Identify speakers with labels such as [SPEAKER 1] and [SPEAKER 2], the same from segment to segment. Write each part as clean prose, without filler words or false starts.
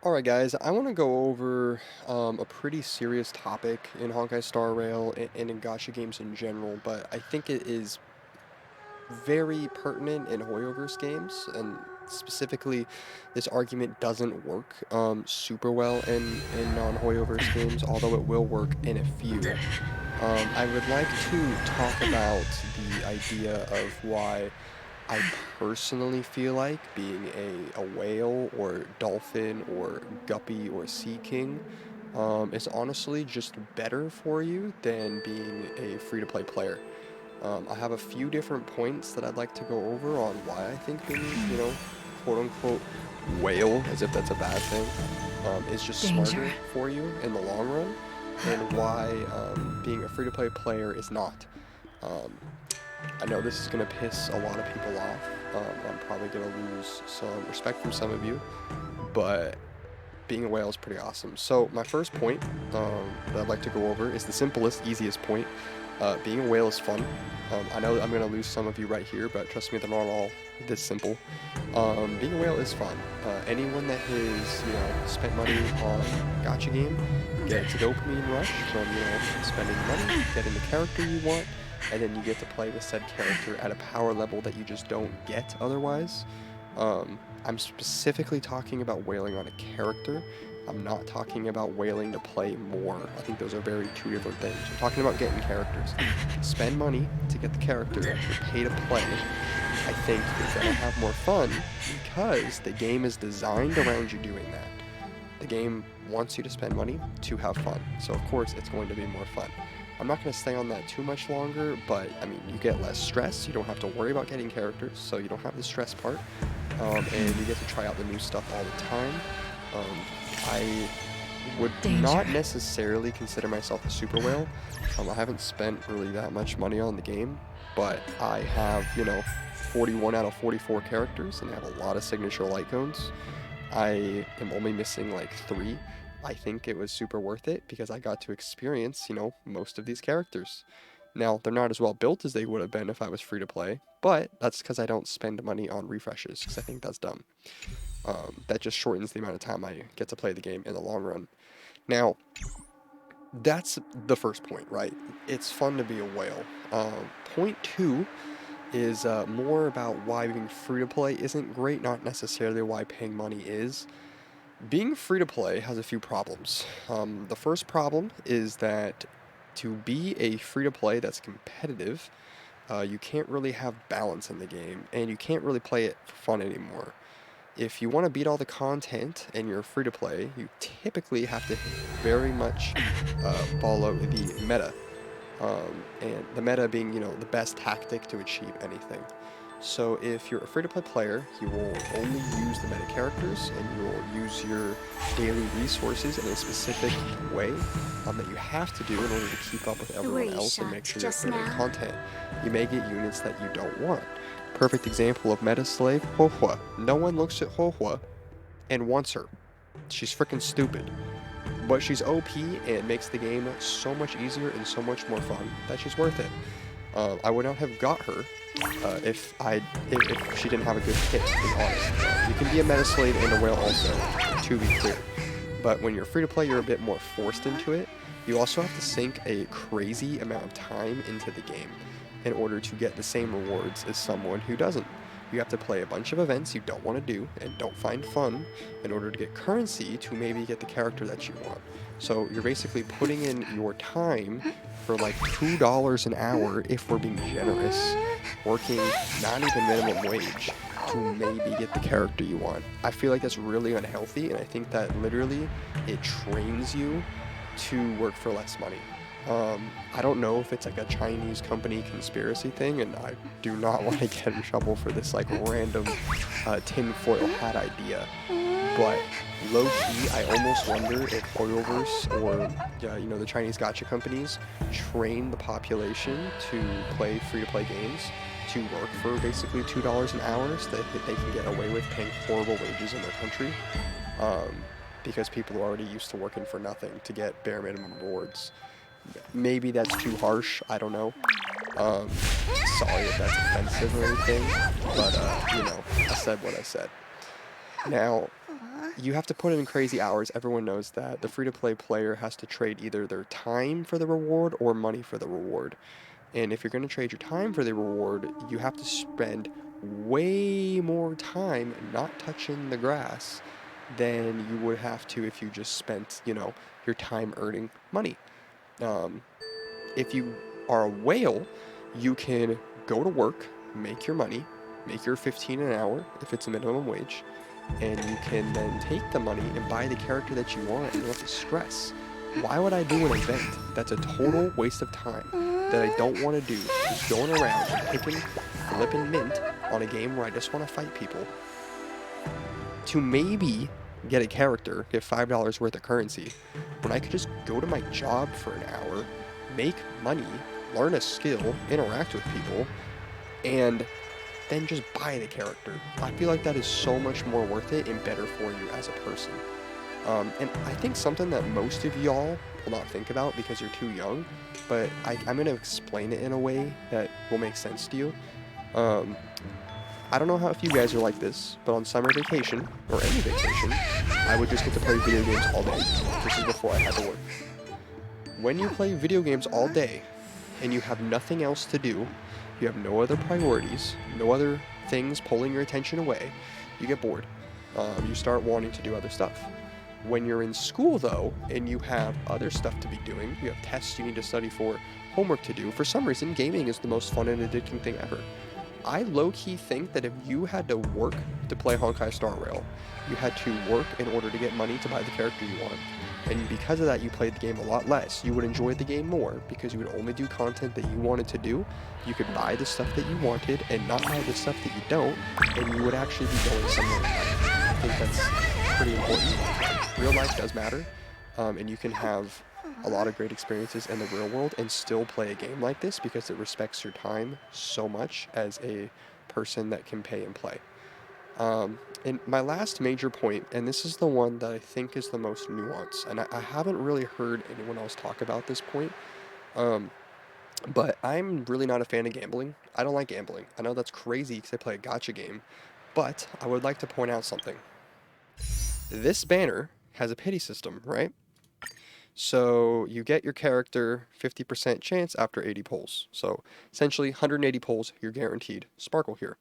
[SPEAKER 1] Alright guys, I want to go over a pretty serious topic in Honkai Star Rail and in gacha games in general, but I think it is very pertinent in Hoyoverse games, and specifically this argument doesn't work super well in non-Hoyoverse games, although it will work in a few. I would like to talk about the idea of why I personally feel like being a whale or dolphin or guppy or sea king is honestly just better for you than being a free-to-play player. I have a few different points that I'd like to go over on why I think being, quote-unquote whale, as if that's a bad thing, is just
[SPEAKER 2] Danger.
[SPEAKER 1] smarter for you in the long run, and why being a free-to-play player is not. Um, I know this is going to piss a lot of people off. I'm probably going to lose some respect from some of you, but being a whale is pretty awesome. So my first point that I'd like to go over is the simplest, easiest point. Being a whale is fun. I know I'm going to lose some of you right here, but trust me, they're not all this simple. Being a whale is fun. Anyone that has, spent money on gacha game gets a dopamine rush from, spending money, getting the character you want, and then you get to play with said character at a power level that you just don't get otherwise. I'm specifically talking about whaling on a character. I'm not talking about whaling to play more. I think those are very two different things. I'm talking about getting characters. Spend money to get the character. You pay to play. I think you're gonna have more fun because the game is designed around you doing that. The game wants you to spend money to have fun. So of course it's going to be more fun. I'm not going to stay on that too much longer, but I mean, you get less stress. You don't have to worry about getting characters, so you don't have the stress part. And you get to try out the new stuff all the time. I would
[SPEAKER 2] Danger.
[SPEAKER 1] not necessarily consider myself a super whale. I haven't spent really that much money on the game, but I have, 41 out of 44 characters, and I have a lot of signature light cones. I am only missing like 3. I think it was super worth it because I got to experience, most of these characters. Now, they're not as well built as they would have been if I was free to play, but that's because I don't spend money on refreshes, because I think that's dumb. That just shortens the amount of time I get to play the game in the long run. Now, that's the first point, right? It's fun to be a whale. Point 2 is more about why being free to play isn't great, not necessarily why paying money is. Being free to play has a few problems. The first problem is that to be a free to play that's competitive, you can't really have balance in the game, and you can't really play it for fun anymore. If you want to beat all the content and you're free to play, you typically have to very much follow the meta. And the meta being, the best tactic to achieve anything. So if you're a free-to-play player, you will only use the meta characters, and you will use your daily resources in a specific way that you have to do in order to keep up with
[SPEAKER 3] Who were
[SPEAKER 1] everyone
[SPEAKER 3] you
[SPEAKER 1] else and make
[SPEAKER 3] shocked
[SPEAKER 1] sure you're
[SPEAKER 3] just
[SPEAKER 1] creating
[SPEAKER 3] now?
[SPEAKER 1] content. You may get units that you don't want. Perfect example of meta slave, Hohua. No one looks at Hohua and wants her. She's freaking stupid. But she's OP and makes the game so much easier and so much more fun that she's worth it. I would not have got her if she didn't have a good kit, to be honest. You can be a meta slave and a whale also, to be clear. But when you're free to play, you're a bit more forced into it. You also have to sink a crazy amount of time into the game in order to get the same rewards as someone who doesn't. You have to play a bunch of events you don't want to do and don't find fun in order to get currency to maybe get the character that you want. So you're basically putting in your time for like $2 an hour, if we're being generous, working not even minimum wage to maybe get the character you want. I feel like that's really unhealthy, and I think that literally it trains you to work for less money. I don't know if it's like a Chinese company conspiracy thing, and I do not want to get in trouble for this like random tinfoil hat idea. But low-key, I almost wonder if Hoyoverse or the Chinese gacha companies train the population to play free-to-play games to work for basically $2 an hour so that they can get away with paying horrible wages in their country. Because people are already used to working for nothing to get bare minimum rewards. Maybe that's too harsh, I don't know. Sorry if that's offensive or anything, but, I said what I said. Now, you have to put in crazy hours. Everyone knows that. The free-to-play player has to trade either their time for the reward or money for the reward. And if you're going to trade your time for the reward, you have to spend way more time not touching the grass than you would have to if you just spent, your time earning money. Um, if you are a whale, you can go to work, make your money, make your 15 an hour if it's a minimum wage, and you can then take the money and buy the character that you want and you don't have to stress. Why would I do an event that's a total waste of time that I don't want to do, just going around and picking, flipping mint on a game where I just want to fight people, to maybe get a character, get $5 worth of currency, when I could just go to my job for an hour, make money, learn a skill, interact with people, and then just buy the character. I feel like that is so much more worth it and better for you as a person. And I think something that most of y'all will not think about because you're too young, but I'm going to explain it in a way that will make sense to you. I don't know if you guys are like this, but on summer vacation, or any vacation, I would just get to play video games all day. This is before I had to work. When you play video games all day, and you have nothing else to do, you have no other priorities, no other things pulling your attention away, you get bored. You start wanting to do other stuff. When you're in school, though, and you have other stuff to be doing, you have tests you need to study for, homework to do, for some reason, gaming is the most fun and addicting thing ever. I low-key think that if you had to work to play Honkai Star Rail, you had to work in order to get money to buy the character you want, and because of that you played the game a lot less, you would enjoy the game more because you would only do content that you wanted to do, you could buy the stuff that you wanted and not buy the stuff that you don't, and you would actually be going somewhere in life. I think that's pretty important. Real life does matter, and you can have a lot of great experiences in the real world and still play a game like this because it respects your time so much as a person that can pay and play. And my last major point, and this is the one that I think is the most nuanced, and I haven't really heard anyone else talk about this point, but I'm really not a fan of gambling. I don't like gambling. I know that's crazy because I play a gacha game, but I would like to point out something. This banner has a pity system, right? So you get your character 50% chance after 80 pulls. So essentially 180 pulls, you're guaranteed sparkle here.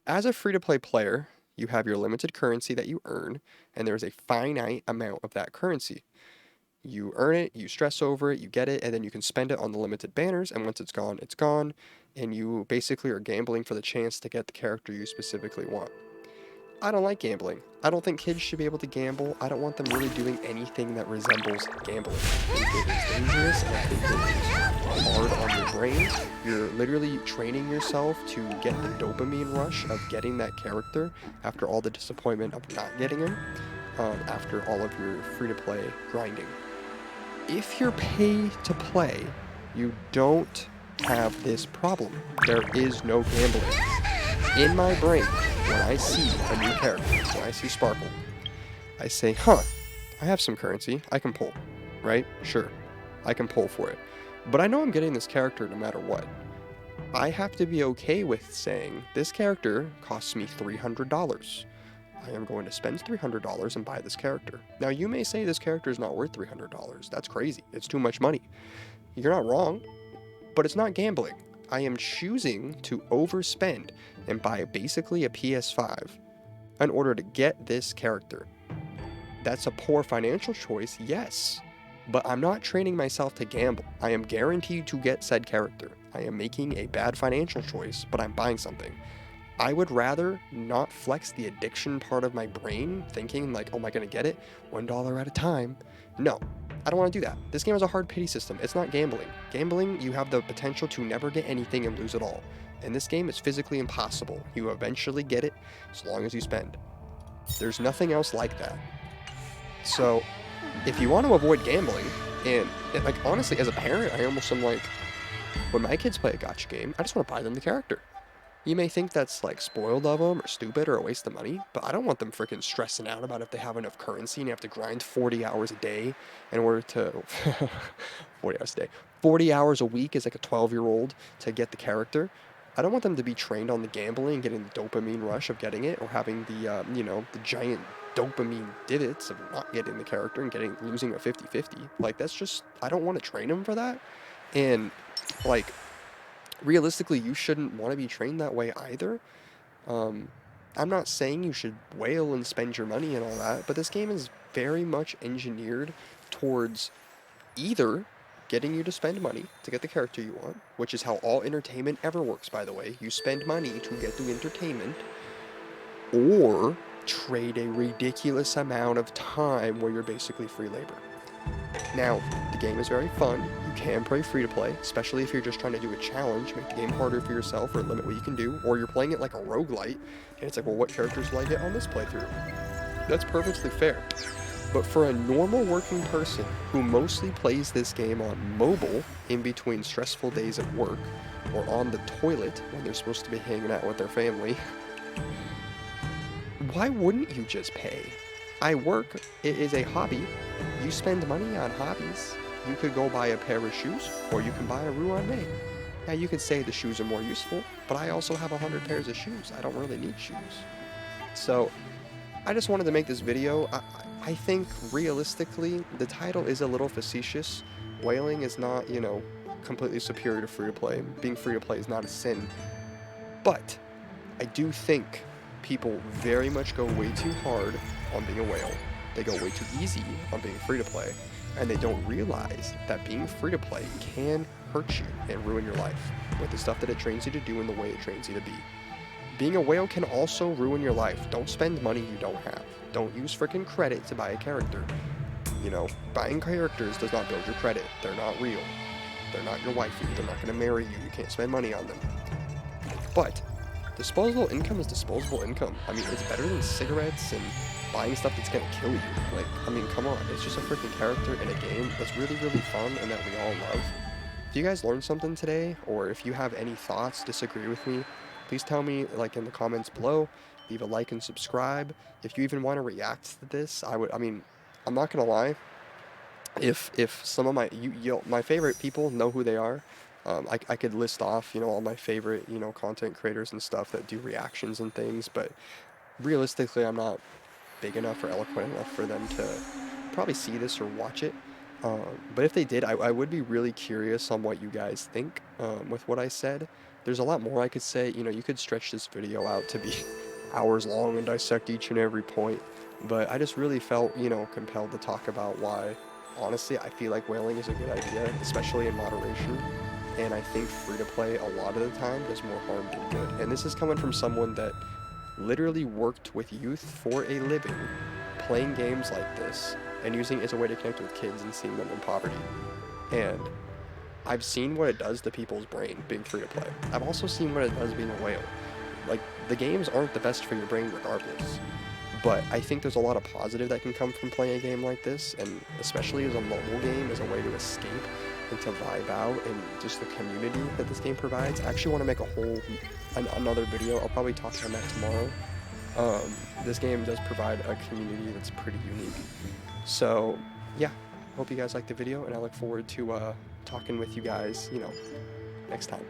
[SPEAKER 1] As a free-to-play player, you have your limited currency that you earn, and there's a finite amount of that currency. You earn it, you stress over it, you get it, and then you can spend it on the limited banners, and once it's gone, and you basically are gambling for the chance to get the character you specifically want. I don't like gambling. I don't think kids should be able to gamble. I don't want them really doing anything that resembles gambling. I think it is dangerous, and I think it is hard on your brain. You're literally training yourself to get the dopamine rush of getting that character after all the disappointment of not getting him, after all of your free-to-play grinding. If you're pay to play, you don't have this problem. There is no gambling. In my brain, when I see a new character, when I see Sparkle, I say, I have some currency, I can pull, right? Sure, I can pull for it. But I know I'm getting this character no matter what. I have to be okay with saying, this character costs me $300. I am going to spend $300 and buy this character. Now, you may say this character is not worth $300. That's crazy. It's too much money. You're not wrong, but it's not gambling. I am choosing to overspend and buy basically a PS5 in order to get this character. That's a poor financial choice, yes, but I'm not training myself to gamble. I am guaranteed to get said character. I am making a bad financial choice, but I'm buying something. I would rather not flex the addiction part of my brain, thinking like, oh, am I gonna get it? $1 at a time. No, I don't want to do that. This game has a hard pity system. It's not gambling. Gambling, you have the potential to never get anything and lose it all. In this game, it's physically impossible. You eventually get it as long as you spend. There's nothing else like that. So, if you want to avoid gambling, and like honestly, as a parent, I almost am like, when my kids play a gacha game, I just want to buy them the character. You may think that's like spoiled of them or stupid or a waste of money, but I don't want them freaking stressing out about if they have enough currency and you have to grind 40 hours a day in order to 40 hours a day. 40 hours a week as like a 12-year-old to get the character. I don't want them to be trained on the gambling and getting the dopamine rush of getting it, or having the, the giant dopamine divots of not getting the character and losing a 50-50. Like, that's just, I don't want to train them for that. And, like, realistically, you shouldn't want to be trained that way either. Um, I'm not saying you should wail and spend your money and all that, but this game is very much engineered towards either getting you to spend money to get the character you want, which is how all entertainment ever works, by the way. You spend money to get the entertainment, or trade a ridiculous amount of time where you're basically free labor. Now, the game is very fun. You can play free to play, especially if you're just trying to do a challenge, make the game harder for yourself or limit what you can do, or you're playing it like a roguelite, and it's like, well, what characters will I get on this playthrough? That's perfectly fair. But for a normal working person who mostly plays this game on mobile in between stressful days at work, or on the toilet when they're supposed to be hanging out with their family, why wouldn't you just pay? I work, it is a hobby. You spend money on hobbies. You could go buy a pair of shoes, or you can buy a Rouen May. Now you could say the shoes are more useful, but I also have 100 pairs of shoes. I don't really need shoes. So, I just wanted to make this video. I think, realistically, the title is a little facetious. Whaling is not, completely superior to free-to-play. Being free-to-play is not a sin. But, I do think people very much go way too hard on being a whale. They go way too easy on being free-to-play. And they don't realize that being free-to-play can hurt you and ruin your life with the stuff that it trains you to do and the way it trains you to be. Being a whale can also ruin your life. Don't spend money you don't have. Don't use freaking credit to buy a character. Buying characters does not build your credit. They're not real. They're not your waifu. They're not going to marry you. You can't spend money on them. But disposable income is disposable income. I mean, it's better than cigarettes and buying stuff that's going to kill you. Like, I mean, come on. It's just a freaking character in a game that's really, really fun and that we all love. If you guys learned something today, or if you have any thoughts, disagree with me, please tell me, like, in the comments below. Leave a like and subscribe. If you even want to react to this, I'm not gonna lie. If some of my favorite people know who they are, I could list off, all my favorite, content creators and stuff that do reactions and things. But realistically, I'm not big enough or eloquent enough for them to probably see this or watch it. But if they did, I would be really curious on what you guys think with what I said. There's a lot more I could say. You could stretch this video out to be hours long and dissect each and every point. But I just really felt, compelled to talk about why, honestly, I feel like whaling is a good idea, especially in moderation. And I think free-to-play a lot of the time does more harm than good. And this is coming from someone that literally worked with youth for a living, playing games like this, and using it as a way to connect with kids and seeing them in poverty. And I've seen what it does to people's brain being free to play. I've also seen what it does being a whale. Like, the games aren't the best for your brain regardless. But I think there's a lot of positive that can come from playing a game like this, and especially as a mobile game, as a way to escape and to vibe out, and just the community that this game provides. I actually want to make another video. I'll probably talk on that tomorrow. This game does provide a community that's pretty unique. So, yeah, hope you guys liked the video, and I look forward to talking with you guys, next time.